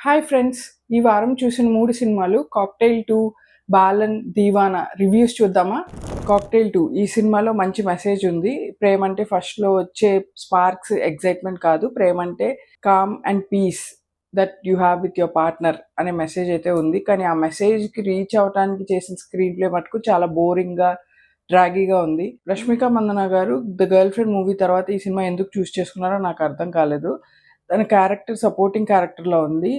Hi friends! ఈ వారం చూసిన 3 సినిమాలు 'కాక్టెయిల్ 2', 'బాలన్', 'దీవానా' రివ్యూస్ చూద్దామా? 'కాక్టెయిల్ 2' ఈ సినిమాలో మంచి మెసేజ్ ఉంది. ప్రేమంటే ఫస్ట్‌లో వచ్చే స్పార్క్స్, ఎక్సైట్‌మెంట్ కాదు. ప్రేమంటే calm and peace that you have with your partner అనే మెసేజ్ అయితే ఉంది. కానీ ఆ మెసేజ్‌కి రీచ్ అవ్వటానికి చేసిన స్క్రీన్ ప్లే మటుకు చాలా బోరింగ్‌గా, డ్రాగీగా ఉంది. రష్మిక మందన గారు 'ద గర్ల్ ఫ్రెండ్' మూవీ తర్వాత ఈ సినిమా ఎందుకు చూస్ చేసుకున్నారో నాకు అర్థం కాలేదు. తన క్యారెక్టర్ సపోర్టింగ్ క్యారెక్టర్‌లా ఉంది.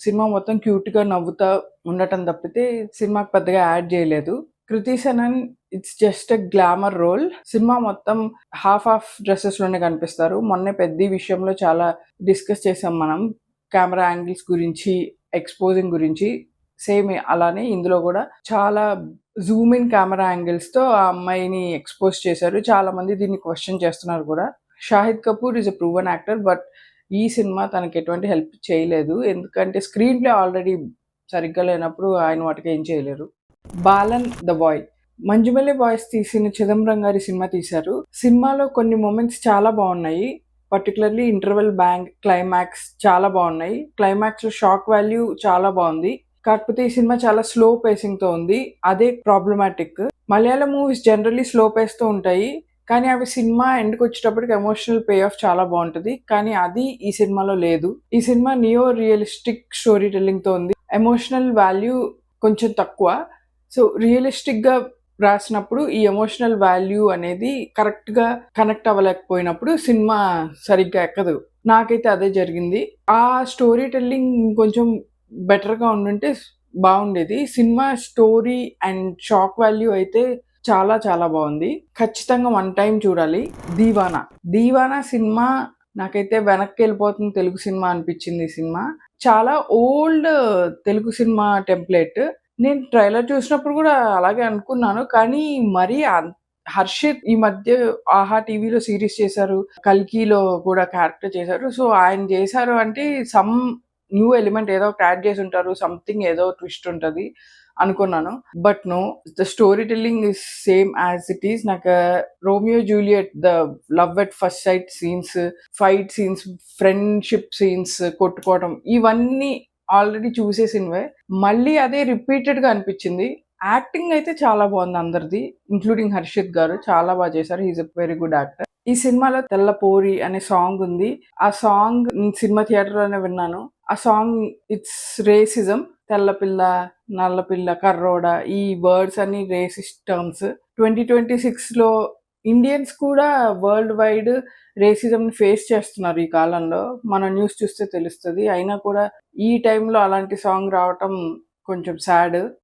సినిమా మొత్తం క్యూట్‌గా నవ్వుతా ఉండటం తప్పితే సినిమాకి పెద్దగా యాడ్ చేయలేదు. Kriti Sanon it's just a glamour role. Cinema మొత్తం హాఫ్ డ్రెసెస్‌లోనే కనిపిస్తారు. మొన్నే 'పెద్ది' విషయంలో చాలా డిస్కస్ చేసాం మనం. కెమెరా యాంగిల్స్ గురించి, ఎక్స్‌పోజింగ్ గురించి. సేమ్ అలానే ఇందులో గూడా చాలా జూమ్ ఇన్ కెమెరా యాంగిల్స్‌తో ఆ అమ్మాయిని ఎక్స్‌పోజ్ చేశారు. చాలామంది దీన్ని క్వెషన్ చేస్తున్నారు గూడా. Shahid Kapoor is a proven actor. But ఈ సినిమా తనకి ఎటువంటి హెల్ప్ చేయలేదు. ఎందుకంటే స్క్రీన్ ప్లే ఆల్రెడీ సరిగ్గా లేనప్పుడు ఆయన మటుకు ఏం చేయలేరు. 'బాలన్ ద బాయ్' మంజుమల్లి బాయ్స్ తీసిన 'చిదంబరం' గారి సినిమా తీశారు. సినిమాలో కొన్ని మొమెంట్స్ చాలా బావున్నాయి. పర్టిక్యులర్‌లీ ఇంటర్వెల్ బ్యాంగ్, క్లైమాక్స్ చాలా బావున్నాయి. క్లైమాక్స్‌లో షాక్ వాల్యూ చాలా బావుంది. కాకపోతే ఈ సినిమా చాలా స్లో పేసింగ్‌తో ఉంది. అదే problematic. Malayalam movies generally slow పేస్‌తో ఉంటాయి. కానీ అవి సినిమా ఎండ్‌కొచ్చేటప్పటికి ఎమోషనల్ పే ఆఫ్ చాలా బావుంటది. కానీ అది ఈ సినిమాలో లేదు. ఈ సినిమా నియో రియలిస్టిక్ స్టోరీ టెల్లింగ్‌తో ఉంది. ఎమోషనల్ వాల్యూ కొంచెం తక్కువ. సో, రియలిస్టిక్‌గా రాసినప్పుడు ఈ ఎమోషనల్ వాల్యూ అనేది కరెక్ట్‌గా కనెక్ట్ అవ్వలేకపోయినప్పుడు సినిమా సరిగ్గా ఎక్కదు. నాకైతే అదే జరిగింది. ఆ స్టోరీ టెల్లింగ్ కొంచెం బెటర్‌గా ఉండుంటే బావుండేది. Cinema story and shock value అయితే చాలా చాలా బావుంది. ఖచ్చితంగా వన్ టైమ్ చూడాలి. 'దీవానా'. 'దీవానా' సినిమా నాకైతే వెనక్కెళ్ళిపోతుంది తెలుగు సినిమా అనిపిచ్చింది ఈ సినిమా. చాలా ఓల్డ్ తెలుగు సినిమా టెంప్లేట్. నేను ట్రైలర్ చూసినప్పుడు గూడా అలాగే అనుకున్నాను. కానీ మరీ 'హర్షిత్' ఈ మధ్య 'ఆహా' టీవీలో సీరీస్ చేశారు. 'కల్కిలో' కూడా క్యారెక్టర్ చేశారు. సో, ఆయన చేశారు అంటే సమ్ న్యూ ఎలిమెంట్ ఏదో ఒకటి యాడ్ చేసుంటారు. సంథింగ్ ఏదో ట్విస్ట్ ఉంటది అనుకున్నాను. But no. The story telling is same as it is. నాకు 'Romeo Juliet' the love at first sight scenes, fight scenes, friendship scenes, కొట్టుకోవడం ఇవన్నీ ఆల్రెడీ చూసేసినవే. మళ్ళీ అదే రిపీటెడ్‌గా అనిపిచ్చింది. యాక్టింగ్ అయితే చాలా బావుంది అందరిది. ఇంక్లూడింగ్ 'హర్షిత్' గారు చాలా చేశారు. He is a very good actor. ఈ సినిమాలో 'తెల్ల పోరి' అనే సాంగ్ ఉంది. ఆ సాంగ్ సినిమా థియేటర్‌లోనే విన్నాను. ఆ సాంగ్ ఇట్స్ రేసిజం. తెల్ల పిల్ల, నల్ల పిల్ల, కర్రోడ ఈ వర్డ్స్ అన్నీ రేసిస్ట్ టర్మ్స్. 2026లో ఇండియన్స్ కూడా వరల్డ్ వైడ్ రేసిజంని ఫేస్ చేస్తున్నారు ఈ కాలంలో. మనం న్యూస్ చూస్తే తెలుస్తది. అయినా కూడా ఈ టైంలో అలాంటి సాంగ్ రావటం కొంచెం సాడ్.